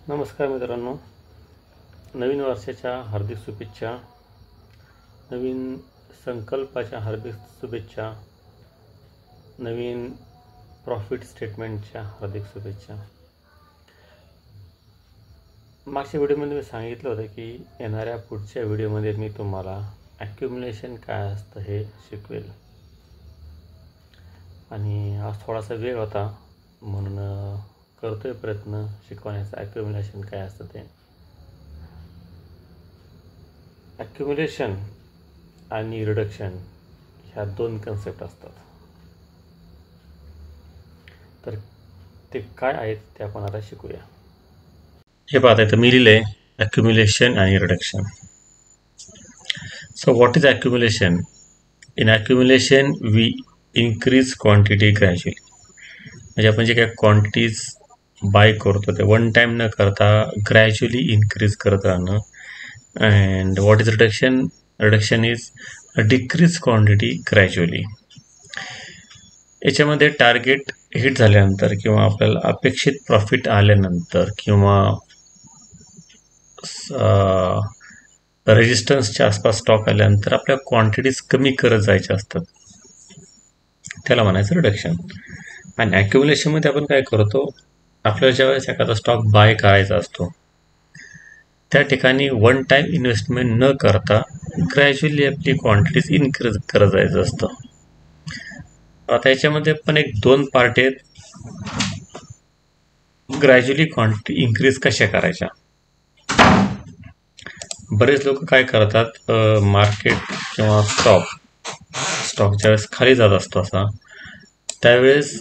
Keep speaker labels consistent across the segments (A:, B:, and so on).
A: नमस्कार मित्रांनो, नवीन वर्षाच्या हार्दिक शुभेच्छा. नवीन संकल्पाच्या हार्दिक शुभेच्छा. नवीन प्रॉफिट स्टेटमेंटच्या हार्दिक शुभेच्छा. मागच्या व्हिडिओमध्ये मी सांगितलं होतं की येणाऱ्या पुढच्या व्हिडिओमध्ये मी तुम्हाला ॲक्युम्युलेशन काय असतं हे शिकवेल. आणि आज थोडासा वेळ होता म्हणून करतोय प्रयत्न शिकवण्याचा. ॲक्युम्युलेशन काय असतं ते. ॲक्युम्युलेशन आणि रिडक्शन ह्या दोन कन्सेप्ट असतात. तर ते काय आहेत ते आपण आता शिकूया. हे पाहता येतं मी लिहिलंय ॲक्युम्युलेशन आणि reduction. So what is accumulation? In accumulation we increase quantity gradually. म्हणजे आपण जे काही क्वांटिटीज बाय करतो ते वन टाइम न करता ग्रॅज्युअली इन्क्रीज करत राहणं. And what is reduction? Reduction is decrease quantity gradually. याच्यामध्ये टार्गेट हिट झाल्यानंतर किंवा आपल्याला अपेक्षित प्रॉफिट आल्यानंतर किंवा रेजिस्टन्सच्या आसपास स्टॉक आल्यानंतर आपल्या क्वांटिटीज कमी करत जायच्या असतात, त्याला म्हणायचं रिडक्शन. आणि ॲक्युम्युलेशनमध्ये आपण काय करतो, आपल्याला ज्यावेळेस एखादा स्टॉक बाय करायचा असतो त्या ठिकाणी वन टाइम इन्व्हेस्टमेंट न करता ग्रॅज्युअली आपली क्वांटिटीज इन्क्रीज करत जायचं असतं. आता याच्यामध्ये पण एक दोन पार्ट आहेत. ग्रॅज्युअली क्वांटिटी इन्क्रीज कशा करायच्या. बरेच लोक काय करतात, मार्केट किंवा स्टॉक ज्यावेळेस खाली जात असतो असा त्यावेळेस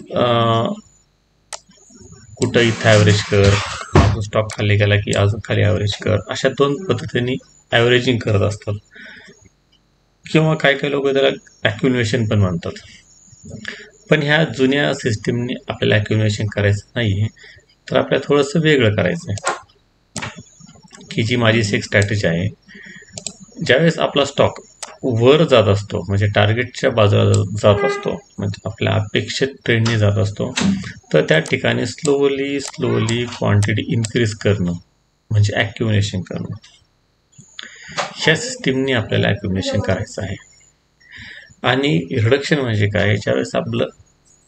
A: कुठं इथं ॲव्हरेज कर, स्टॉक खाली गेला की अजून खाली ॲव्हरेज कर, अशा दोन पद्धतीने ॲव्हरेजिंग करत असतात. किंवा काही लोक त्याला ॲक्युम्युलेशन पण म्हणतात. पण ह्या जुन्या सिस्टीमने आपल्याला ॲक्युम्युलेशन करायचं नाही आहे, तर आपल्याला थोडंसं वेगळं करायचं आहे. की जी माझी एक स्ट्रॅटेजी आहे, ज्यावेळेस आपला स्टॉक वर जात असतो म्हणजे टार्गेटच्या बाजूला जात असतो, म्हणजे आपल्या अपेक्षित ट्रेंडने जात असतो, तर त्या ठिकाणी स्लोली क्वांटिटी इन्क्रीज करणं म्हणजे ॲक्युम्युलेशन करणं. ह्या सिस्टीमने आपल्याला ॲक्युम्युलेशन करायचं आहे. आणि रिडक्शन म्हणजे काय, ज्यावेळेस आपलं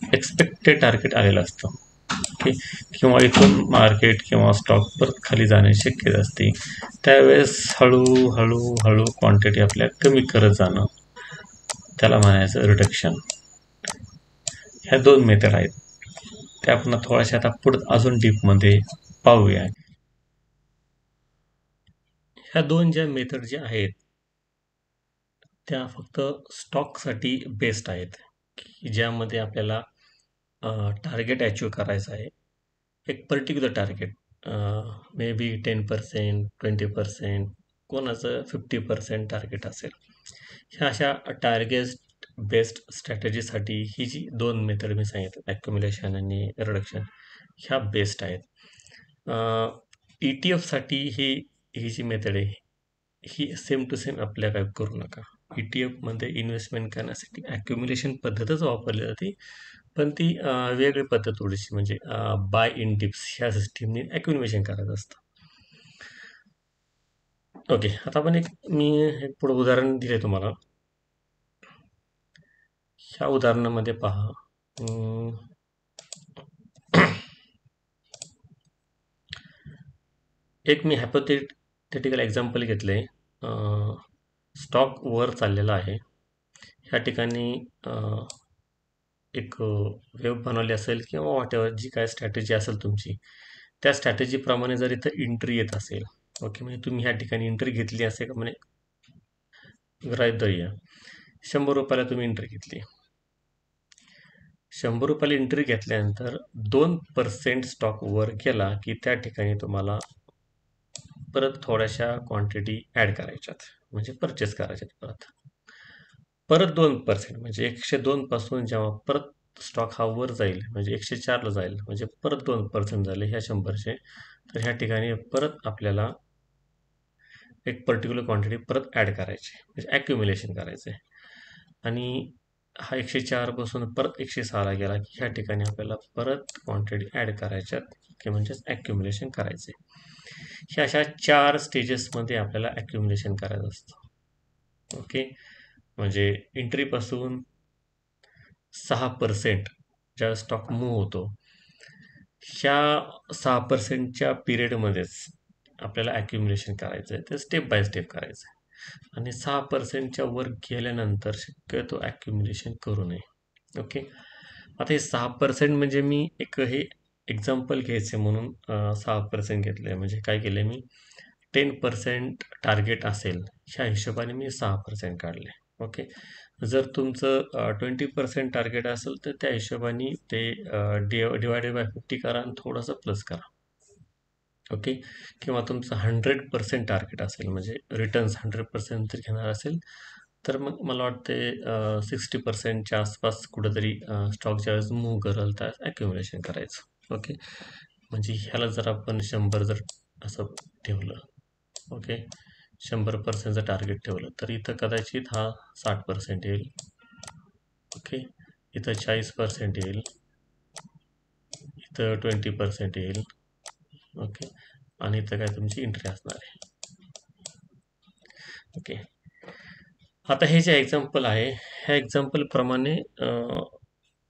A: एक्सपेक्टेड टार्गेट आलेलं असतं किंवा इथून मार्केट किंवा स्टॉक परत खाली जाण्याची शक्यता असते, त्यावेळेस हळूहळू क्वांटिटी आपल्या कमी करत जाणं, त्याला म्हणायचं रिडक्शन. ह्या दोन मेथड आहेत, त्या आपण थोड्याशा आता पुढे अजून डीपमध्ये पाहूया. ह्या दोन ज्या मेथड ज्या आहेत त्या फक्त स्टॉकसाठी बेस्ट आहेत, की ज्यामध्ये आपल्याला टार्गेट अचीव करायचं आहे, एक पर्टिक्युलर टार्गेट, मे बी 10%, 20%, कोणाचं 50% टार्गेट असेल. ह्या अशा टार्गेट बेस्ड स्ट्रॅटेजीसाठी ही जी दोन मेथड मी सांगितलं, ॲक्युम्युलेशन आणि रिडक्शन, ह्या बेस्ट आहेत. ETF साठी ही जी मेथड आहे ही सेम टू सेम अप्लाय काय करू नका. ETF मध्ये इन्व्हेस्टमेंट करण्यासाठी ॲक्युम्युलेशन पद्धतच वापरली जाते, पण ती वेगळी पद्धत थोडीशी, म्हणजे बाय इन डिप्स ह्या सिस्टीमने ॲक्युम्युलेशन करायचं असतं. ओके, आता आपण मी एक पुढे उदाहरण दिले तुम्हाला. ह्या उदाहरणामध्ये पहा, एक मी हायपोथेटिकल एक्झाम्पल घेतले. स्टॉक वर चाललेला आहे, ह्या ठिकाणी एक वेब बनवली असेल किंवा व्हॉटएव्हर जी काय स्ट्रॅटेजी असेल तुमची, त्या स्ट्रॅटेजीप्रमाणे जर इथं एंट्री येत असेल, ओके, म्हणजे तुम्ही ह्या ठिकाणी एंट्री घेतली असेल का, म्हणजे गृहीत धरूया 100 रुपयाला तुम्ही एंट्री घेतली. 100 रुपयाला एंट्री घेतल्यानंतर 2% स्टॉक वर गेला की त्या ठिकाणी तुम्हाला परत थोड्याशा क्वांटिटी ॲड करायच्यात, म्हणजे परचेस करायच्यात. परत 2% म्हणजे 102 पासून जेव्हा परत स्टॉक हा वर जाईल, म्हणजे 104ला जाईल, म्हणजे परत 2% झाले ह्या 100चे, तर ह्या ठिकाणी परत आपल्याला एक पर्टिक्युलर क्वांटिटी परत ॲड करायची, म्हणजे ॲक्युम्युलेशन करायचं आहे. आणि हा 104 पासून परत 106ला गेला की ह्या ठिकाणी आपल्याला परत क्वांटिटी ॲड करायच्यात, ओके, म्हणजेच ॲक्युम्युलेशन करायचे. ह्या अशा 4 स्टेजेसमध्ये आपल्याला ॲक्युम्युलेशन करायचं असतं. ओके, म्हणजे एंट्रीपासून 6% ज्या स्टॉक मूव्ह होतो, ह्या 6%च्या पिरियडमध्येच आपल्याला ॲक्युम्युलेशन करायचं आहे. ते स्टेप बाय स्टेप करायचं आहे. आणि 6%च्या वर गेल्यानंतर शक्यतो ॲक्युम्युलेशन करू नये. ओके, आता हे 6% म्हणजे मी हे एक्झाम्पल घ्यायचे म्हणून 6% घेतलं आहे. म्हणजे काय केलं मी, 10% टार्गेट असेल ह्या हिशोबाने मी 6% काढले. ओके, जर तुमचं 20% टार्गेट असेल तर त्या हिशोबाने ते डिवायडेड बाय 50 करा आणि थोडंसं प्लस करा. ओके, किंवा तुमचं 100% टार्गेट असेल, म्हणजे रिटर्न्स 100% जर घेणार असेल तर मग मला वाटते 60%च्या आसपास कुठंतरी स्टॉक ज्यावेळेस मूव्ह करेल त्यावेळेस ॲक्युम्युलेशन करायचं. ओके, म्हणजे ह्याला जर आपण 100 जर असं ठेवलं, ओके, 100%चं टार्गेट ठेवलं तर इथं कदाचित हा 60% येईल. ओके, इथं 40% येईल, इथं 20% येईल. ओके, आणि इथं काय तुमची एंट्री असणार आहे. ओके, आता हे जे एक्झाम्पल आहे ह्या एक्झाम्पलप्रमाणे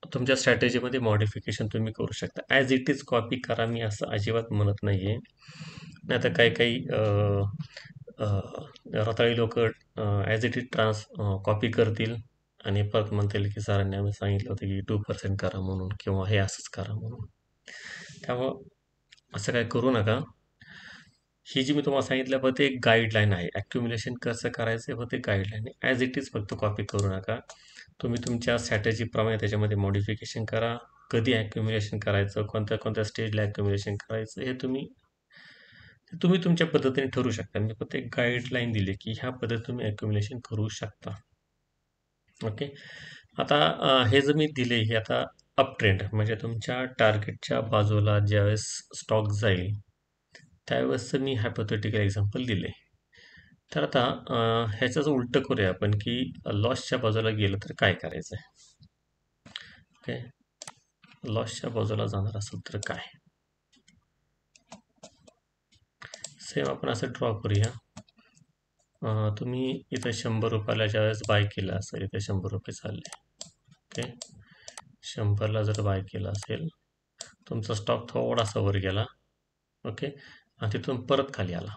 A: तुमच्या स्ट्रॅटेजीमध्ये मॉडिफिकेशन तुम्ही करू शकता. ॲज इट इज कॉपी करा, मी असं अजिबात म्हणत नाही आहे. नाही आता काही रताळी लोक ॲज इट इज कॉपी करतील आणि परत म्हणतील की सरांनी आम्ही सांगितलं होतं की 2% करा म्हणून, किंवा हे असंच करा म्हणून. त्यामुळं असं काय करू नका. ही जी मी तुम्हाला सांगितलं फक्त एक गाईडलाईन आहे. ॲक्युम्युलेशन कसं करायचं फक्त एक गाईडलाईन आहे. ॲज इट इज फक्त कॉपी करू नका. तुम्ही तुमच्या स्ट्रॅटेजीप्रमाणे त्याच्यामध्ये मॉडिफिकेशन करा. कधी ॲक्युम्युलेशन करायचं, कोणत्या कोणत्या स्टेजला ॲक्युम्युलेशन करायचं, हे तुम्ही तुमच्या पद्धतीने ठरवू शकता. मी फक्त एक गाईडलाईन दिली की ह्या पद्धतीने तुम्ही ॲक्युम्युलेशन करू शकता. ओके, आता हे जर मी दिले हे आता अप ट्रेंड, म्हणजे तुमच्या टार्गेटच्या बाजूला ज्यावेळेस स्टॉक जाईल त्यावेळेसचं मी हायपोथेटिकल एक्झाम्पल दिले. तर आता ह्याचं उलटं करूया आपण की लॉसच्या बाजूला गेलं तर काय करायचं आहे. ओके, लॉसच्या बाजूला जाणार असेल तर काय, सेम आपण असं ड्रॉ करूया. तुम्ही इथं 100 रुपयाला ज्यावेळेस बाय केलं असेल, इथे 100 रुपये चालले. ओके, 100ला जर बाय केलं असेल, तुमचा स्टॉक थोडासा वर गेला. ओके, आणि तिथून परत खाली आला.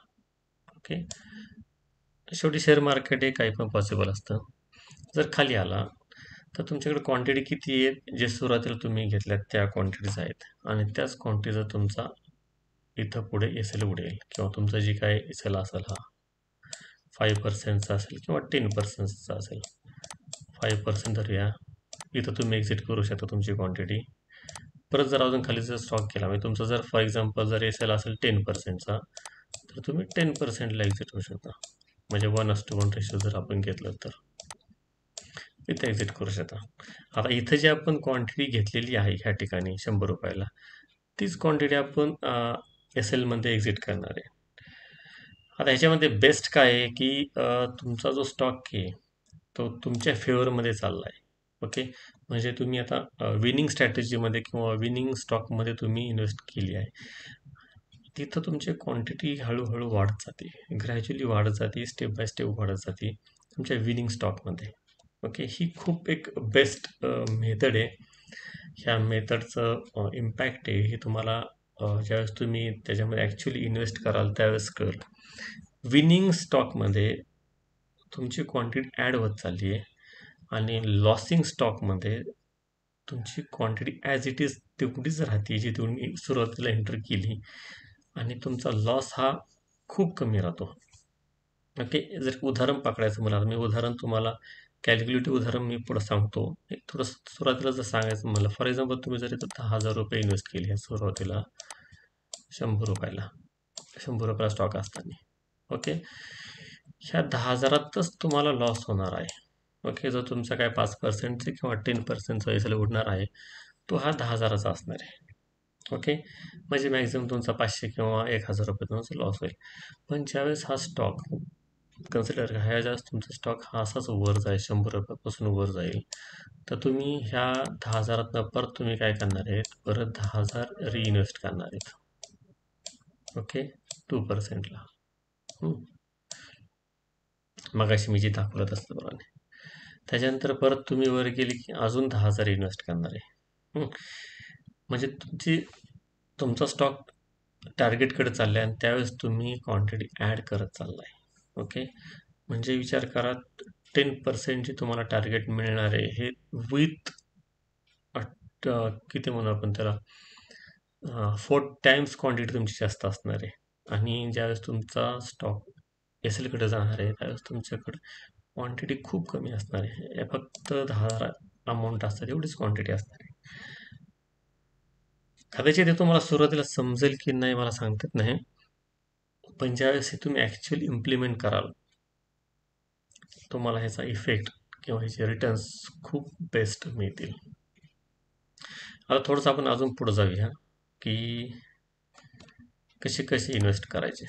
A: ओके, शेवटी शेअर मार्केट हे काही पण पॉसिबल असतं. जर खाली आला तर तुमच्याकडे क्वांटिटी किती आहे, जे सुरुवातीला तुम्ही घेतल्यात त्या क्वांटिटीज आहेत, आणि त्याच क्वांटिटीचा तुमचा इथं पुढे एस-एल उडेल, किंवा तुमचं जी काय एस-एल असेल हा 5%चा असेल किंवा 10%चा असेल. 5% धरूया, इथं तुम्ही एक्झिट करू शकता तुमची क्वांटिटी. परत जर अजून खाली जर स्टॉक केला, म्हणजे तुमचं जर फॉर एक्झाम्पल जर एस-एल असेल 10%चा, तर तुम्ही 10%ला एक्झिट करू शकता. म्हणजे 1:1 रेशो जर आपण घेतलं तर इथे एक्झिट करू शकता. आता इथं जी आपण क्वांटिटी घेतलेली आहे ह्या ठिकाणी 100 रुपयाला, तीच क्वांटिटी आपण एस-एलमध्ये एक्झिट करणार आहे. आता ह्याच्यामध्ये बेस्ट काय आहे की तुमचा जो स्टॉक आहे तो तुमच्या फेवरमध्ये चालला आहे. ओके, म्हणजे तुम्ही आता विनिंग स्ट्रॅटेजीमध्ये किंवा विनिंग स्टॉकमध्ये तुम्ही इन्व्हेस्ट केली आहे. तिथं तुमची क्वांटिटी हळूहळू वाढत जाते, ग्रॅज्युअली वाढत जाते, स्टेप बाय स्टेप वाढत जाते तुमच्या विनिंग स्टॉकमध्ये. ओके, ही खूप एक बेस्ट मेथड आहे. ह्या मेथडचं इम्पॅक्ट आहे हे तुम्हाला ज्यावेळेस तुम्ही त्याच्यामध्ये ॲक्च्युली इन्व्हेस्ट कराल त्यावेळेस कळेल. विनिंग स्टॉकमध्ये तुमची क्वांटिटी ॲड होत चालली आहे, आणि लॉसिंग स्टॉकमध्ये तुमची क्वांटिटी ॲज इट इज तेवढीच राहते जी तुम्ही सुरुवातीला एंटर केली, आणि तुमचा लॉस हा खूप कमी राहतो. ओके, जर उदाहरण पकडायचं मला, मी उदाहरण तुम्हाला कॅल्क्युलेटिव्ह उदाहरण मी पुढं सांगतो. एक थोडं सुरुवातीला जर सांगायचं मला, फॉर एक्झाम्पल तुम्ही जर इथं 10,000 रुपये इन्व्हेस्ट केले आहे सुरुवातीला 100 रुपयाला, 100 रुपयाला स्टॉक असताना. ओके, ह्या 10,000तच तुम्हाला लॉस होणार आहे. ओके, जो तुमचा काय 5% किंवा 10%चा एस-एल उडणार आहे तो हा 10,000चा असणार आहे. ओके, म्हणजे मॅक्झिमम तुमचा 500 किंवा 1,000 रुपये तुमचा लॉस होईल. पण ज्यावेळेस हा स्टॉक कन्सिडर करा, ह्या ज्यावेळेस तुमचा स्टॉक हा असाच वर जाईल, 100 रुपयापासून वर जाईल, तर तुम्ही ह्या 10,000तनं परत तुम्ही काय करणार आहेत, परत 10,000 रिइन्व्हेस्ट करणार आहेत. ओके 2%ला. मगाशी मी जे दाखवत असतं बरोबर. त्याच्यानंतर परत तुम्ही वर गेले की अजून 10,000 इन्व्हेस्ट करणार आहे. म्हणजे तुमचा स्टॉक टार्गेटकडे चाललाय आणि त्यावेळेस तुम्ही क्वांटिटी ॲड करत चाललाय. ओके, म्हणजे विचार करा 10% जे तुम्हाला टार्गेट मिळणार आहे हे विथ किती म्हणू आपण त्याला 4 टाइम्स क्वांटिटी तुमची जास्त असणार आहे. आणि ज्यावेळेस तुमचा स्टॉक एसएलकडे जाणार आहे त्यावेळेस तुमच्याकडे क्वांटिटी खूप कमी असणार आहे. हे फक्त 10,000 अमाऊंट असतात, एवढीच क्वांटिटी असणार आहे. कदाचित ते तुम्हाला सुरुवातीला समजेल की नाही मला सांगतात नाही, पण ज्यावेळेस हे तुम्ही ॲक्च्युअली इम्प्लिमेंट कराल तुम्हाला ह्याचा इफेक्ट किंवा ह्याचे रिटर्न्स खूप बेस्ट मिळतील. आता थोडंसं आपण अजून पुढे जाऊया की कसे कसे इन्व्हेस्ट करायचे.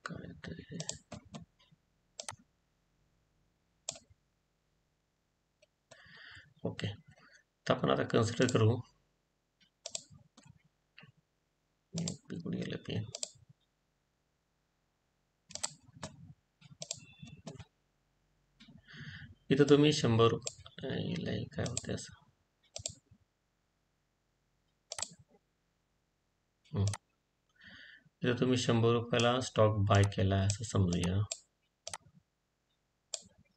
A: काय तरी ओके, तर आपण आता कन्सिडर करू इथं तुम्ही 100 रुपये काय होते असं इथं तुम्ही 100 रुपयाला स्टॉक बाय केला असं समजूया.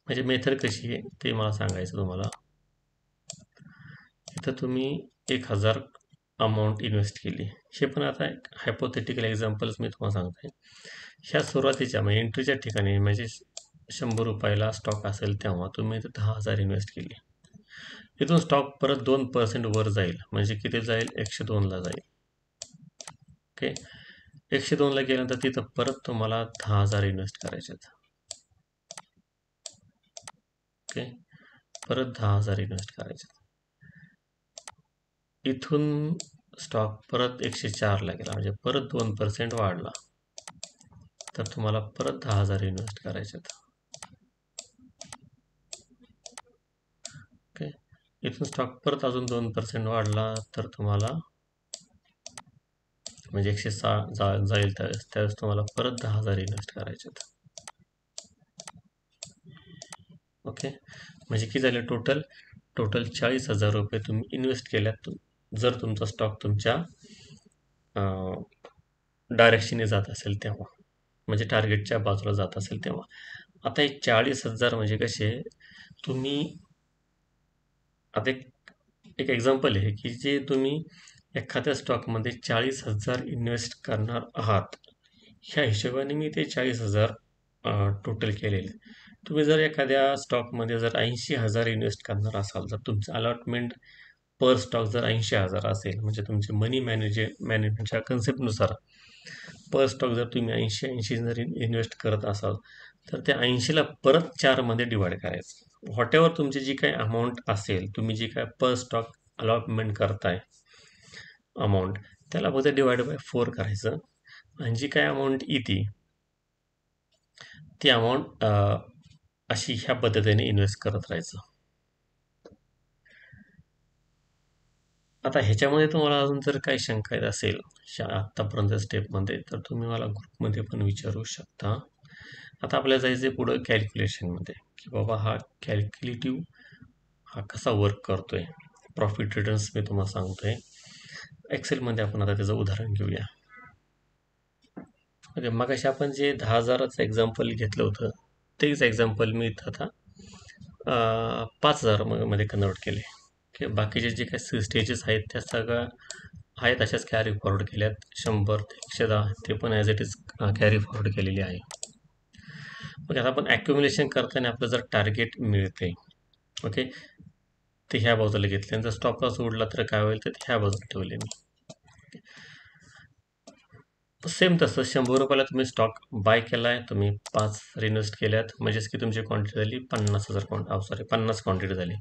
A: म्हणजे मेथड कशी आहे ते मला सांगायचं तुम्हाला. इथं तुम्ही 1,000 अमाऊंट इन्व्हेस्ट केली. हे पण आता एक हायपोथेटिकल एक्झाम्पल्स मी तुम्हाला सांगतोय. ह्या सुरुवातीच्या म्हणजे एंट्रीच्या ठिकाणी म्हणजे 100 रुपयाला स्टॉक असेल तेव्हा तुम्ही इथं 10,000 इन्व्हेस्ट केली. इथून स्टॉक परत 2% वर जाईल, म्हणजे किती जाईल 102ला जाईल. ओके, 102ला गेल्यानंतर तिथं परत तुम्हाला 10,000 इन्व्हेस्ट करायचे आहेत. ओके, परत 10,000 इन्व्हेस्ट करायचे. इथून स्टॉक परत 104ला गेला, म्हणजे परत 2% वाढला, तर तुम्हाला परत 10,000 इन्व्हेस्ट करायचे आहेत. ओके, इथून स्टॉक परत अजून 2% वाढला तर तुम्हाला म्हणजे 106 जाईल त्यावेळेस तुम्हाला परत 10,000 इन्व्हेस्ट करायचे आहेत. ओके, म्हणजे किती झाले टोटल 40,000 रुपये तुम्ही इन्व्हेस्ट केल्यात जर तुमचा स्टॉक तुमच्या डायरेक्शनने जात असेल तेव्हा, म्हणजे टार्गेटच्या बाजूला जात असेल तेव्हा. आता हे 40,000 म्हणजे कसे तुम्ही आता एक एक्झाम्पल आहे की जे तुम्ही एखाद्या स्टॉकमध्ये 40,000 इन्व्हेस्ट करणार आहात, ह्या हिशोबाने मी ते 40,000 टोटल केलेले. तुम्ही जर एखाद्या स्टॉकमध्ये जर 80,000 इन्व्हेस्ट करणार असाल, जर तुमचं अलॉटमेंट पर स्टॉक जर 80,000 असेल, म्हणजे तुमचे मनी मॅनेजमेंटच्या कन्सेप्टनुसार पर स्टॉक जर तुम्ही 80 जर इन्व्हेस्ट करत असाल तर त्या 80ला परत 4मध्ये डिवाइड करायचं. व्हॉट एव्हर तुमची जी काही अमाऊंट असेल, तुम्ही जी काय पर स्टॉक अलॉटमेंट करताय अमाऊंट, त्याला फक्त डिवाइड बाय 4 करायचं आणि जी काय अमाऊंट येते ती अमाऊंट अशी ह्या पद्धतीने इन्व्हेस्ट करत राहायचं. आता ह्याच्यामध्ये तुम्हाला अजून जर काही शंका येत असेल आत्तापर्यंत स्टेपमध्ये, तर तुम्ही मला ग्रुपमध्ये पण विचारू शकता. आता आपल्याला जायचं आहे पुढं कॅल्क्युलेशनमध्ये की बाबा हा कॅल्क्युलेटिव्ह हा कसा वर्क करतोय. प्रॉफिट रिटर्न्स मी तुम्हाला सांगतोय. एक्सेलमध्ये आपण आता त्याचं उदाहरण घेऊया. ओके, मग अशी आपण जे 10,000चं एक्झाम्पल घेतलं होतं तेच एक्झाम्पल मी इथं आता 5,000 मध्ये कन्वर्ट केले. की बाकीचे जे काही स्टेजेस आहेत त्या सगळ्या आहेत अशाच कॅरी फॉरवर्ड केल्यात. 100 ते 110 ते पण as it is carry forward केलेली आहे. मग आता आपण ॲक्युम्युलेशन करताना आपलं जर टार्गेट मिळते, ओके, ते ह्या बाजूला घेतले आणि जर स्टॉप लॉस उडला तर काय होईल तर ह्या बाजूला ठेवले मी. सेम तसं 100 रुपयाला तुम्ही स्टॉक बाय केला आहे, तुम्ही 5 इन्व्हेस्ट केल्यात, म्हणजेच की तुमची क्वांटिटी झाली 50 क्वांटिटी झाली.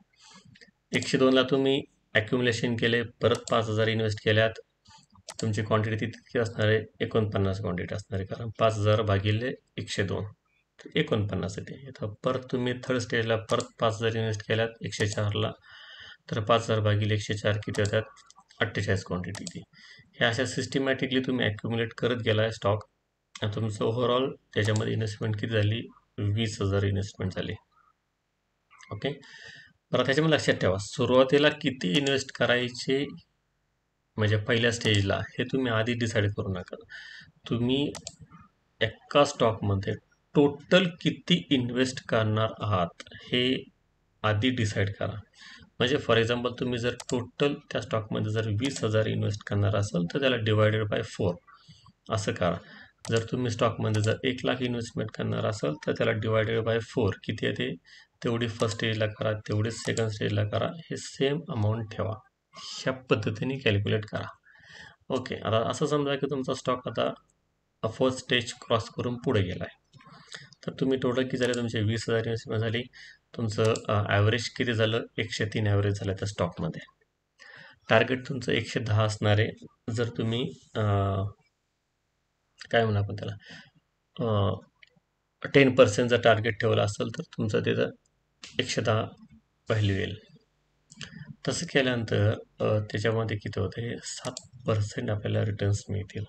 A: 102ला तुम्ही ॲक्युम्युलेशन केले, परत 5,000 इन्व्हेस्ट केल्यात, तुमची क्वांटिटी तितकी असणार आहे 49 क्वांटिटी असणार आहे, कारण 5,000 भागिले 102 49 येते. इथं परत तुम्ही थर्ड स्टेजला परत 5,000 इन्व्हेस्ट केल्यात 104ला, तर 5,000 भागिले 104 किती होतात 48 क्वांटिटीची. हे अशा सिस्टमॅटिकली तुम्ही ॲक्युम्युलेट करत गेला आहे स्टॉक. तुमचं ओव्हरऑल त्याच्यामध्ये इन्व्हेस्टमेंट किती झाली? 20,000 इन्व्हेस्टमेंट झाली. ओके. बरं, त्याच्यामध्ये लक्षात ठेवा, सुरुवातीला किती इन्व्हेस्ट करायचे म्हणजे पहिल्या स्टेजला हे तुम्ही आधी डिसाईड करू नका. तुम्ही एका स्टॉकमध्ये टोटल किती इन्व्हेस्ट करणार आहात हे आधी डिसाईड करा. म्हणजे फॉर एक्झाम्पल तुम्ही जर टोटल त्या स्टॉकमध्ये जर 20,000 इन्व्हेस्ट करणार असाल तर त्याला डिवायडेड बाय 4 असं करा. जर तुम्ही स्टॉकमध्ये जर 1,00,000 इन्व्हेस्टमेंट करणार असाल तर त्याला डिवायडेड बाय 4 किती येते तेवढी फर्स्ट स्टेजला करा, तेवढीच सेकंड स्टेजला करा, हे सेम अमाऊंट ठेवा. ह्या पद्धतीने कॅल्क्युलेट करा. ओके. आता असं समजा की तुमचा स्टॉक आता फर्स्ट स्टेज क्रॉस करून पुढे गेला आहे, तर तुम्ही टोटल किती झाले? तुमचे 20,000 इन्व्हेस्टमेंट झाली. तुमचं ॲव्हरेज किती झालं? 103 ॲव्हरेज झालं त्या स्टॉकमध्ये. टार्गेट तुमचं 110 असणार आहे. जर तुम्ही काय म्हणू आपण त्याला 10% जर टार्गेट ठेवलं असेल तर तुमचं तिथं 110 व्हॅल्यू येईल. तसं केल्यानंतर त्याच्यामध्ये किती होते? 7% आपल्याला रिटर्न्स मिळतील.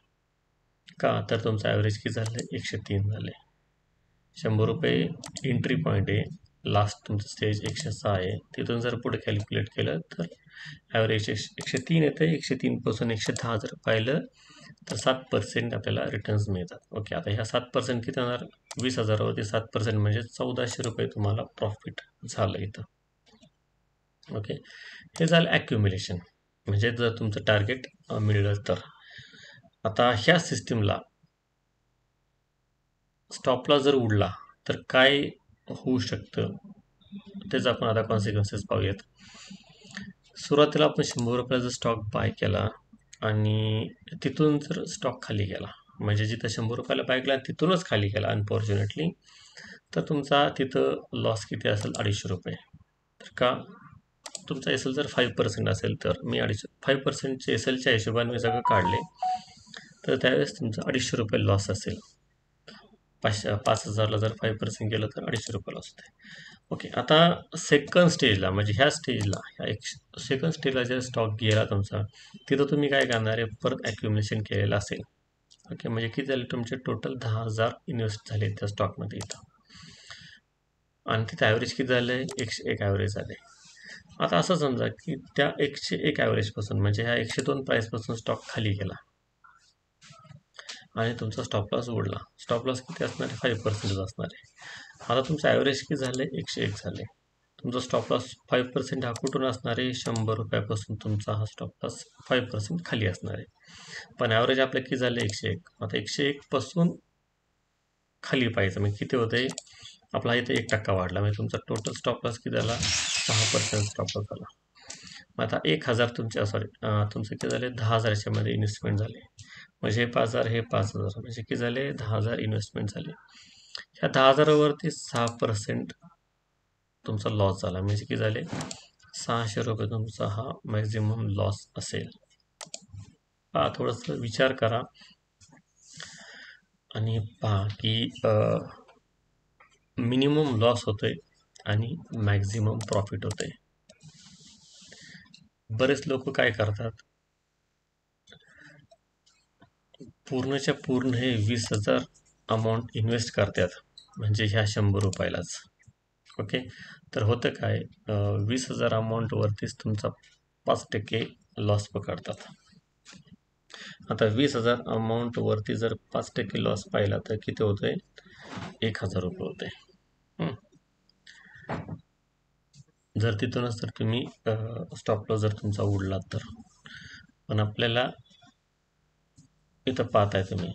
A: का? तर तुमचं ॲव्हरेज किती झालं? 103 झाले. 100 रुपये एंट्री पॉईंट आहे. लास्ट तुमचं स्टेज 106 आहे. तिथून जर पुढे कॅल्क्युलेट केलं तर ॲव्हरेज 103 येतं. 103पासून 110 जर पाहिलं तर 7% आपल्याला रिटर्न्स मिळतात. ओके. आता ह्या 7% किती होणार? 20,000वरती 7% म्हणजे 1,400 रुपये तुम्हाला प्रॉफिट झालं इथं. ओके. हे झालं ॲक्युम्युलेशन, म्हणजे जर तुमचं टार्गेट मिळलं तर. आता ह्या सिस्टीमला स्टॉपला जर उडला तर काय होऊ शकतं तेच आपण आता कॉन्सिक्वेन्सेस पाहूयात. सुरुवातीला आपण 100 रुपयाचा स्टॉक बाय केला आणि तिथून जर स्टॉक खाली गेला, म्हणजे जिथं 100 रुपयाला बाय केला तिथूनच खाली गेला अनफॉर्च्युनेटली, तर तुमचा तिथं लॉस किती असेल? 250 रुपये. तर का? तुमचा एस एल जर 5% असेल तर मी 5%चे एस एलच्या हिशोबाने मी सगळं काढले तर त्यावेळेस तुमचा 250 रुपये लॉस असेल. 5,000ला जर 5% केलं तर 250 रुपये लॉस होते. ओके. आता सेकंड स्टेजला म्हणजे ह्या स्टेजला सेकंड स्टेजला जर स्टॉक गेला तुमचा, तिथं तुम्ही काय करणार आहे? परत ॲक्युम्युलेशन केलेलं असेल. ओके. म्हणजे किती झाले? तुमचे टोटल 10,000 इन्व्हेस्ट झाले त्या स्टॉकमध्ये इथं. आणि तिथं ॲव्हरेज किती झालं आहे? 101 ॲव्हरेज झाले. आता असं समजा की त्या 101 ॲव्हरेजपासून म्हणजे ह्या 102 प्राईसपासून स्टॉक खाली गेला आणि तुमचा स्टॉप लॉस उडला. स्टॉप लॉस किती असणार आहे? 5% असणार आहे. आता तुमचं ॲव्हरेज किती झालं? 101 झाले. तुमचा स्टॉप लॉस 5% हा कुठून असणार आहे? 100 रुपयापासून तुमचा हा स्टॉप लॉस 5% खाली असणार आहे. पण ॲव्हरेज आपलं किती झालं? 101. आता 101पासून खाली पाहिजे म्हणजे किती होते? आपला इथे 1% वाढला, म्हणजे तुमचा टोटल स्टॉप लॉस किती झाला? 6% स्टॉप लॉस झाला. मग आता 1,000 तुमचे किती झाले? 10,000च्या मध्ये इन्व्हेस्टमेंट झाले. म्हणजे हे 5,000 हे 5,000 म्हणजे किती झाले? 10,000 इन्व्हेस्टमेंट झाले. ह्या 10,000वरती 6% तुमचा लॉस झाला, म्हणजे किती झाले? 600 रुपये तुमचा हा मॅक्झिमम लॉस असेल. थोडंसं विचार करा आणि पहा की मिनिमम लॉस होतोय आणि मॅक्झिमम प्रॉफिट होतंय. बरेच लोक काय करतात? पूर्णच्या पूर्ण हे 20,000 अमाऊंट इन्व्हेस्ट करतात, म्हणजे ह्या 100 रुपयालाच. ओके. तर होतं काय? 20,000 अमाऊंटवरतीच तुमचा 5% लॉस पकडतात. आता 20,000 अमाऊंटवरती जर 5% लॉस पाहिला तर किती होतंय? 1,000 रुपये होते. जर तिथूनच तर तुम्ही स्टॉप लॉस जर तुमचा उडला तर. पण आपल्याला इथं पाहताय तुम्ही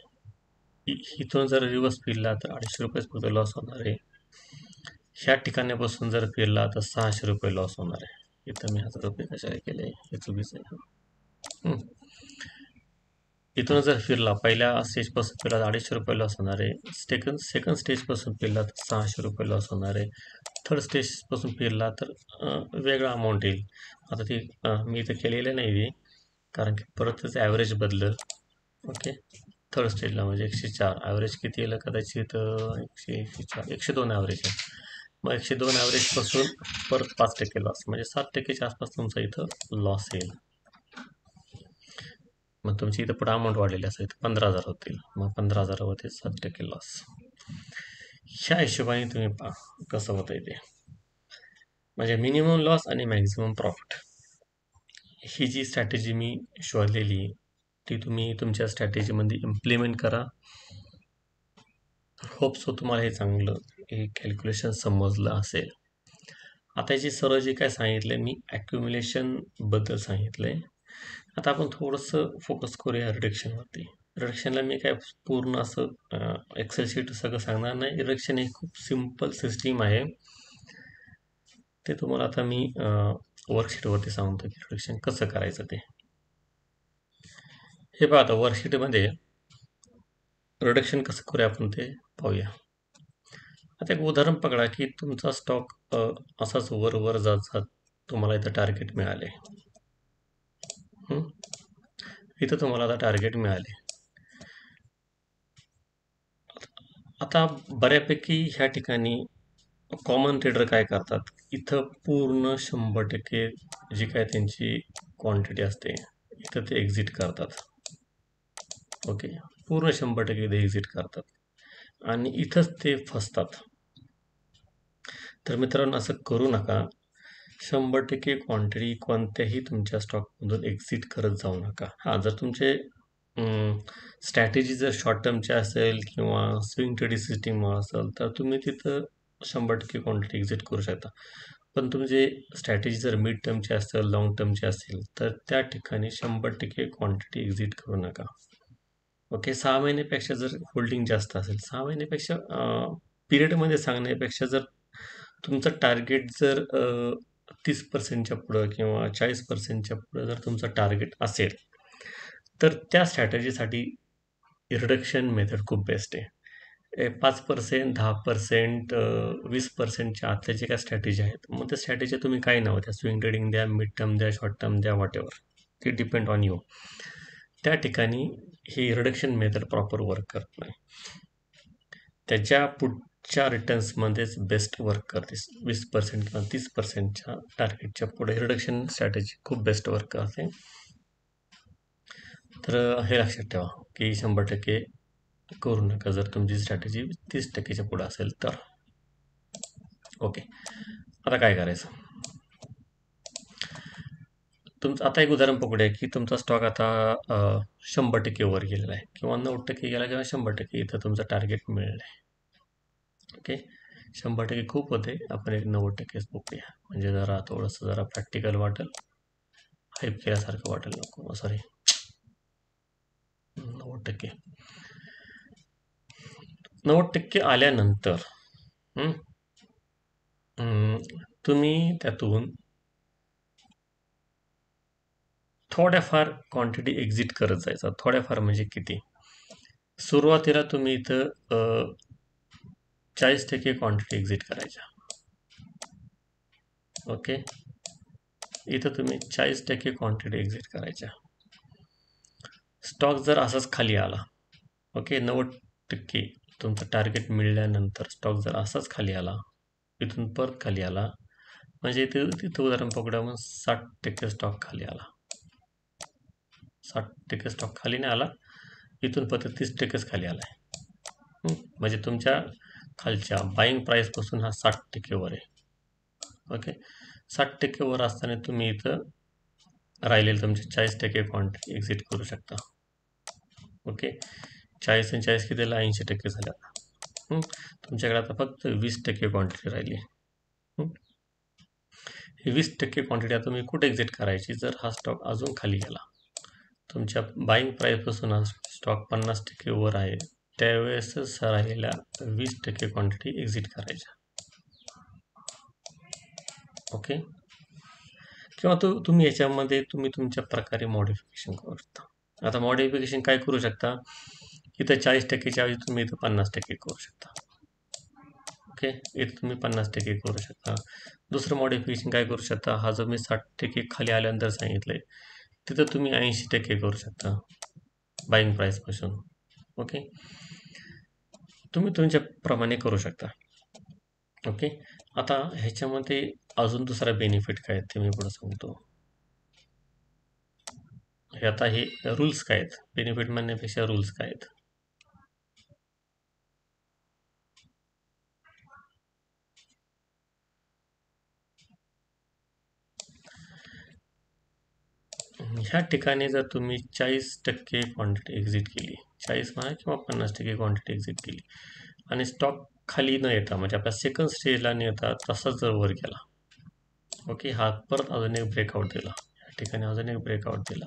A: इथून जर रिव्हर्स फिरला तर 250 रुपयेच फक्त लॉस होणार आहे. ह्या ठिकाणापासून जर फिरला तर 600 रुपये लॉस होणार आहे. इथं मी 1,000 रुपये कशाला केले? हे चुकीचं आहे. इथून जर फिरला पहिल्या स्टेजपासून फिरला तर 250 रुपये लॉस होणार आहे. सेकंड स्टेजपासून फिरला तर 600 रुपये लॉस होणार आहे. थर्ड स्टेजपासून फिरला तर वेगळा अमाऊंट येईल. आता ती मी इथं केलेलं नाही आहे कारण की परत त्याचं ॲव्हरेज बदललं. ओके. थर्ड स्टेजला म्हणजे 104 ॲव्हरेज किती येईल? कदाचित 104 102 ॲव्हरेज आहे. मग 102 ॲव्हरेजपासून परत 5% लॉस म्हणजे 7%च्या आसपास तुमचा इथं लॉस येईल. मग तुमची इथं पुढे अमाऊंट वाढलेली असेल तर 15,000 होतील, मग 15,000वरती 7% लॉस. ह्या हिशोबाने तुम्ही पहा कसं होतं ते, म्हणजे मिनिमम लॉस आणि मॅक्झिमम प्रॉफिट. ही जी स्ट्रॅटेजी मी शोधलेली ती तुम्ही तुमच्या स्ट्रॅटेजीमध्ये इम्प्लिमेंट करा. होप सो तुम्हाला हे चांगलं हे कॅल्क्युलेशन समजलं असेल. आता जे सर्व जे काय सांगितलं मी ॲक्युम्युलेशनबद्दल सांगितलं आहे. आता आपण थोडंसं फोकस करूया रिडक्शनवरती. रिडक्शनला मी काय पूर्ण असं एक्सेल शीट सगळं सांगणार नाही. रिडक्शन ही खूप सिम्पल सिस्टीम आहे. ते तुम्हाला आता मी वर्कशीटवरती सांगतो की रिडक्शन कसं करायचं ते. हे पहा, आता वर्कशीटमध्ये रिडक्शन कसं करूया आपण ते पाहूया. आता एक उदाहरण पकडा की तुमचा स्टॉक असाच वर जात जात तुम्हाला इथं टार्गेट मिळाले. इथं तुम्हाला आता टार्गेट मिळाले. आता बऱ्यापैकी ह्या ठिकाणी कॉमन ट्रेडर काय करतात, इथं पूर्ण 100% जी काय त्यांची क्वांटिटी असते इथं ते एक्झिट करतात. ओके, पूर्ण 100% ते एक्झिट करतात आणि इथंच ते फसतात. तर मित्रांनो असं करू नका. 100% क्वांटिटी कोणत्याही तुमच्या स्टॉकमधून एक्झिट करत जाऊ नका. हां, जर तुमचे स्ट्रॅटेजी जर शॉर्ट टर्मची असेल किंवा स्विंग ट्रेडिंग सिस्टीम असेल तर तुम्ही तिथं 100% क्वांटिटी एक्झिट करू शकता. पण तुमचे स्ट्रॅटेजी जर मिड टर्मची असेल, लॉंग टर्मची असेल तर त्या ठिकाणी 100% क्वांटिटी एक्झिट करू नका. ओके, 6 महिन्यापेक्षा जर होल्डिंग जास्त असेल, 6 महिन्यापेक्षा पिरियडमध्ये सांगण्यापेक्षा जर तुमचं टार्गेट जर 30%च्या पुढं किंवा 40%च्या पुढं जर तुमचं टार्गेट असेल तर त्या स्ट्रॅटेजीसाठी रिडक्शन मेथड खूप बेस्ट आहे. 5%, 10%, 20%च्या आतल्या जे काही स्ट्रॅटेजी आहेत, मग त्या स्ट्रॅटेजी तुम्ही काही नाव द्या, स्विंग ट्रेडिंग द्या, मिड टर्म द्या, शॉर्ट टर्म द्या, वॉट एव्हर, ते डिपेंड ऑन यू. त्या ठिकाणी ही रिडक्शन मेथड प्रॉपर वर्क करत नाही. त्याच्या पुढच्या रिटर्न्समध्येच बेस्ट वर्क करते. 20% किंवा 30%च्या टार्गेटच्या पुढे रिडक्शन स्ट्रॅटेजी खूप बेस्ट वर्क करते. तर हे लक्षात ठेवा की 100% करू नका जर तुमची स्ट्रॅटेजी 30%च्या पुढे असेल तर. ओके, आता काय करायचं, तुमचं आता एक उदाहरण पकडूया की तुमचा स्टॉक आता 100% वर गेलेला आहे किंवा 90% गेला किंवा 100% इथं तुमचं टार्गेट मिळलं आहे. ओके, 100% खूप होते, आपण एक 90%च बघूया, म्हणजे जरा थोडंसं जरा प्रॅक्टिकल वाटेल, हाईप केल्यासारखं वाटेल. नको, सॉरी, 90%. 90% आल्यानंतर तुम्ही त्यातून थोड्याफार क्वांटिटी एक्झिट करत जायचा. थोड्याफार म्हणजे किती, सुरुवातीला तुम्ही इथं 40% क्वांटिटी एक्झिट करायच्या. ओके, इथं तुम्ही 40% क्वांटिटी एक्झिट करायच्या. स्टॉक जर असाच खाली आला, ओके, 90% तुमचं टार्गेट मिळाल्यानंतर स्टॉक जर असाच खाली आला, इथून परत खाली आला, म्हणजे तिथं उदाहरण पकडा मग 60% स्टॉक खाली आला, 60% स्टॉक खाली नाही आला, इथून परत 30%च खाली आला आहे. म्हणजे तुमच्या खालच्या बाईंग प्राईसपासून हा 60% वर आहे. ओके, 60% वर असताना तुम्ही इथं राहिलेलं तुमचे 40% क्वांटिटी एक्झिट करू शकता. ओके, 40 आणि 40 कितीला 80% झाल्या. तुमच्याकडे आता फक्त 20% क्वांटिटी राहिली. ही 20% क्वांटिटी आता तुम्ही कुठे एक्झिट करायची, जर हा स्टॉक अजून खाली गेला, तुमच्या बाईंग प्राईसपासून हा स्टॉक 50% वर आहे, त्यावेळेसच राहिलेल्या 20% क्वांटिटी एक्झिट करायच्या. ओके, किंवा तुम्ही याच्यामध्ये तुम्ही तुमच्या प्रकारे मॉडिफिकेशन करू शकता. आता मॉडिफिकेशन काय करू शकता, इथं 40%च्या ऐवजी तुम्ही इथं 50% करू शकता. ओके, इथं तुम्ही 50% करू शकता. दुसरं मॉडिफिकेशन काय करू शकता, हा जो मी 60% खाली आल्यानंतर सांगितलंय तिथं तुम्ही 80% करू शकता बाईंग प्राईसपासून. ओके, तुम्ही तुमच्याप्रमाणे करू शकता. ओके, आता ह्याच्यामध्ये अजून दुसरा बेनिफिट काय ते मी पुढे सांगतो. हे आता हे रूल्स काय आहेत, बेनिफिट म्हणण्यापेक्षा रूल्स काय आहेत. ह्या ठिकाणी जर तुम्ही 40% क्वांटिटी एक्झिट केली, 40 म्हणा किंवा 50% क्वांटिटी एक्झिट केली आणि स्टॉक खाली न येता म्हणजे आपल्या सेकंड स्टेजला न येता तसाच जर वर गेला, ओके, हा परत अजून एक ब्रेकआउट दिला, या ठिकाणी अजून एक ब्रेकआउट दिला,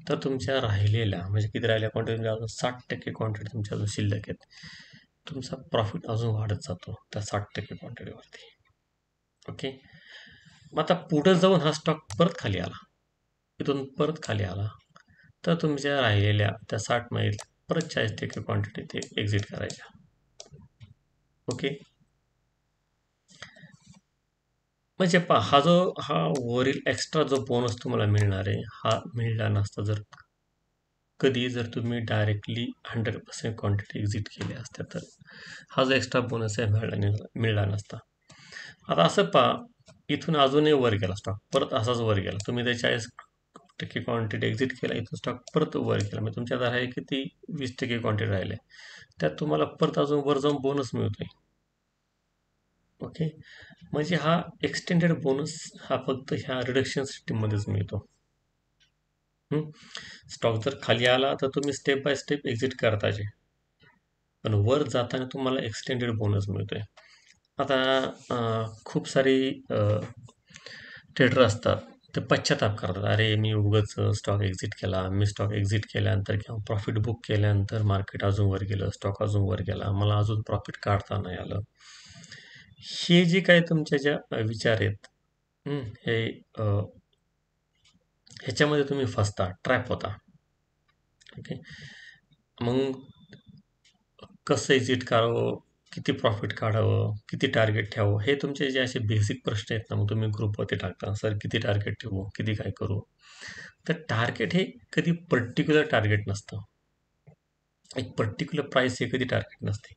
A: तर तुमच्या राहिलेल्या म्हणजे किती राहिल्या क्वांटिटी, अजून 60% क्वांटिटी तुमच्या अजून शिल्लक आहेत, तुमचा प्रॉफिट अजून वाढत जातो त्या 60% क्वांटिटीवरती. ओके, मग आता पुढे जाऊन हा स्टॉक परत खाली आला, इथून परत खाली आला, तर तुमच्या राहिलेल्या त्या 60 मध्ये परत 40% क्वांटिटी ते एक्झिट करायच्या. ओके, म्हणजे पहा, हा वरील एक्स्ट्रा जो बोनस तुम्हाला मिळणार आहे, हा मिळला नसता जर कधी जर तुम्ही डायरेक्टली 100% क्वांटिटी एक्झिट केली असत्या, तर हा जो एक्स्ट्रा बोनस आहे मिळला नसता. आता असं पहा, इथून अजूनही वर गेला स्टॉक, परत असाच वर गेला, तुम्ही ते 40% क्वांटिटी एक्झिट केला, इथून स्टॉक परत वर गेला, म्हणजे तुमच्यात आहे किती 20% क्वांटिटी राहिले, त्यात तुम्हाला परत अजून वर जाऊन बोनस मिळतोय. ओके, म्हणजे हा एक्सटेंडेड बोनस हा फक्त ह्या रिडक्शन सिस्टीममध्येच मिळतो. स्टॉक जर खाली आला तर तुम्ही स्टेप बाय स्टेप एक्झिट करताचे, पण वर जाताना तुम्हाला एक्सटेंडेड बोनस मिळतोय. आता खूप सारी ट्रेडर असतात, ते पश्चाताप करतात, अरे मी उगाच स्टॉक एक्झिट केला, मी स्टॉक एक्झिट केल्यानंतर किंवा प्रॉफिट बुक केल्यानंतर मार्केट अजून वर गेलं, स्टॉक अजून वर गेला, मला अजून प्रॉफिट काढता नाही आलं. हे जे काही तुमच्या ज्या विचार आहेत, हे ह्याच्यामध्ये तुम्ही फसता, ट्रॅप होता. ओके, मग कसं एक्झिट करावं, किती प्रॉफिट काढावं, किती टार्गेट ठेवावं, हे तुमचे जे असे बेसिक प्रश्न आहेत ना, मग तुम्ही ग्रुपवरती टाकता, सर किती टार्गेट ठेवू, किती काय करू. तर टार्गेट हे कधी पर्टिक्युलर टार्गेट नसतं, एक पर्टिक्युलर प्राइस हे कधी टार्गेट नसते.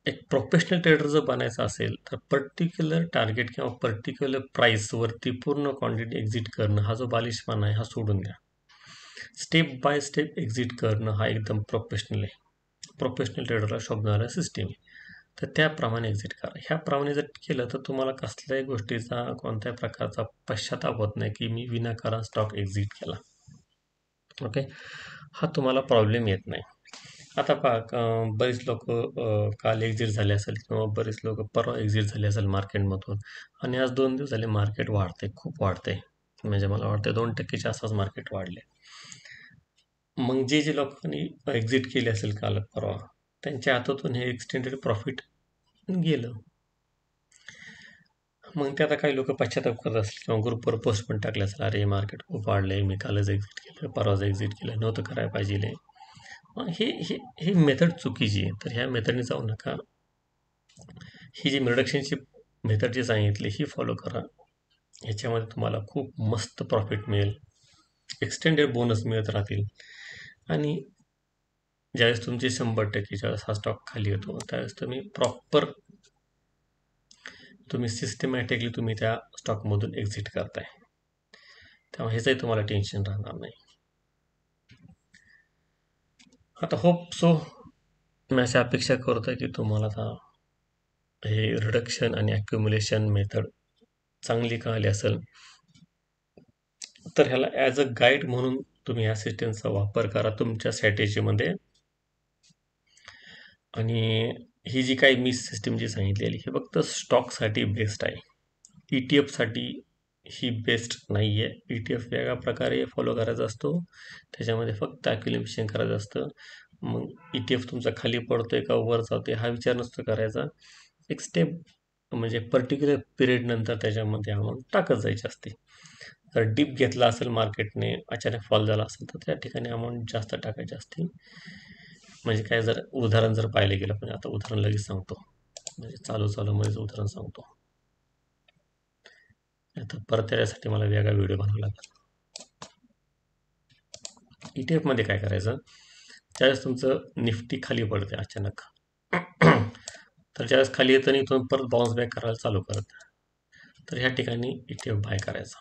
A: एक प्रोफेशनल ट्रेडर जर बनायचं असेल तर पर्टिक्युलर टार्गेट किंवा पर्टिक्युलर प्राइसवरती पूर्ण क्वांटिटी एक्झिट करणं, हा जो बालिशपणा आहे हा सोडून द्या. स्टेप बाय स्टेप एक्झिट करणं हा एकदम प्रोफेशनल आहे, प्रोफेशनल ट्रेडरला शोभणारा सिस्टीम आहे. तर त्याप्रमाणे एक्झिट करा. ह्याप्रमाणे जर केलं तर तुम्हाला कसल्याही गोष्टीचा, कोणत्याही प्रकारचा पश्चाताप होत नाही की मी विनाकारण स्टॉक एक्झिट केला. ओके, हा तुम्हाला प्रॉब्लेम येत नाही. आता पहा, बरेच लोक काल एक्झिट झाले असेल किंवा बरेच लोक परवा एक्झिट झाले असेल मार्केटमधून, आणि आज 2 दिवस झाले मार्केट वाढते, खूप वाढते, म्हणजे मला वाटतं 2%च्या आसपास मार्केट वाढले. मग जे लोकांनी एक्झिट केली असेल काल परवा, त्यांच्या हातातून हे एक्सटेंडेड प्रॉफिट गेलं. मग ते आता काही लोक पश्चाताप करत असतील किंवा ग्रुपवर पोस्ट पण टाकले असेल, अरे मार्केट खूप वाढले, मी कालच एक्झिट केलं, परवाच एक्झिट केलं, नव्हतं करायला पाहिजे. हे हे ही मेथड चुकीची आहे, तर ह्या मेथडने जाऊ नका. ही जी रिडक्शनची मेथड जी सांगितली ही फॉलो करा, ह्याच्यामध्ये तुम्हाला खूप मस्त प्रॉफिट मिळेल, एक्सटेंडेड बोनस मिळत राहतील, आणि ज्यावेळेस तुमचे 100% ज्यावेळेस हा स्टॉक खाली येतो त्यावेळेस तुम्ही प्रॉपर सिस्टमॅटिकली तुम्ही त्या स्टॉकमधून एक्झिट करताय, त्यामुळे ह्याचंही तुम्हाला टेन्शन राहणार नाही. आता होप सो, मी अशी अपेक्षा करतोय की तुम्हाला आता हे रिडक्शन आणि ॲक्युम्युलेशन मेथड चांगली कळाली असेल, तर ह्याला ॲज अ गाईड म्हणून तुम्ही ह्या सिस्टमचा वापर करा तुमच्या स्ट्रॅटेजीमध्ये. आणि ही जी काही मी सिस्टीम जी सांगितलेली हे फक्त स्टॉकसाठी बेस्ट आहे, ETF साठी ही बेस्ट नाही आहे. ETF वेगळ्या प्रकारे फॉलो करायचा असतो, त्याच्यामध्ये फक्त ॲक्युम्युलेशन करायचं असतं. मग ETF तुमचा खाली पडतोय का वर जातोय हा विचार नसतो करायचा, एक स्टेप म्हणजे पर्टिक्युलर पिरियड नंतर त्याच्यामध्ये अमाऊंट टाकत जायची असते. जर डीप घेतला असेल मार्केटने, अचानक फॉल झाला असेल, तर त्या ठिकाणी अमाऊंट जास्त टाकायची असते. म्हणजे काय, जर उदाहरण जर पाहिलं गेलं, पण आता उदाहरण लगेच सांगतो, म्हणजे चालू मध्येच उदाहरण सांगतो, आता परत त्यासाठी मला वेगळा व्हिडिओ बनवावा लागेल. ETF मध्ये काय करायचं, त्यावेळेस तुमचं निफ्टी खाली पडते अचानक, तर ज्यावेळेस खाली येतं आणि इथून परत बाउन्स बॅक करायला चालू करत, तर ह्या ठिकाणी ETF बाय करायचा.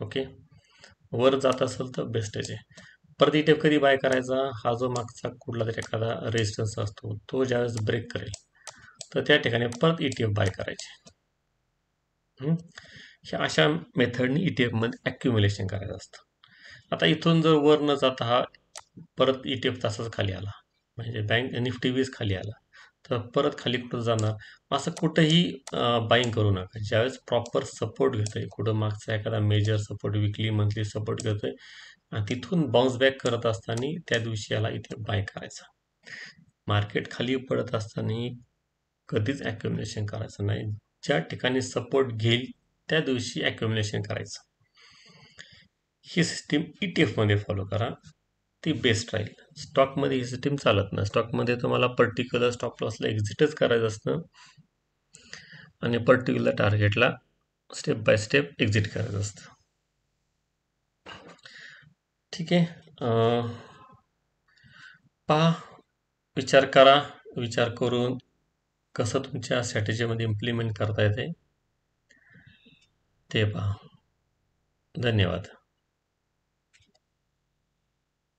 A: ओके, वर जात असेल तर बेस्टच आहे. परत ETF कधी बाय करायचा, हा जो मागचा कुठला तरी एखादा रेजिस्टन्स असतो तो ज्यावेळेस ब्रेक करेल तर त्या ठिकाणी परत ETF बाय करायचे. ह्या अशा मेथडनी ETF मध्ये ॲक्युम्युलेशन करायचं असतं. आता इथून जर वर न जाता हा परत ETF तसाच खाली आला, म्हणजे बँक निफ्टी 20 खाली आला, तर परत खाली कुठं जाणार, असं कुठंही बाईंग करू नका. ज्यावेळेस प्रॉपर सपोर्ट घेतोय, कुठं मागचा एखादा मेजर सपोर्ट, विकली मंथली सपोर्ट घेतोय आणि तिथून बाउन्स बॅक करत असताना त्या दिवशी याला इथे बाय करायचा. मार्केट खाली पडत असताना कधीच ॲक्युम्युलेशन करायचं नाही. ज्या ठिकाणी सपोर्ट घेईल त्या दिवशी ॲक्युम्युलेशन करायचं. ही सिस्टीम ETF मध्ये फॉलो करा, ती बेस्ट राहील. स्टॉकमध्ये ही सिस्टीम चालत नाही. स्टॉकमध्ये तुम्हाला पर्टिक्युलर स्टॉप लॉसला एक्झिटच करायचं असतं आणि पर्टिक्युलर टार्गेटला स्टेप बाय स्टेप एक्झिट करायचं असतं. ठीक आहे. पहा, विचार करा. विचार करून कसं तुमच्या स्ट्रॅटेजीमध्ये इम्प्लिमेंट करता येते ते पहा. धन्यवाद.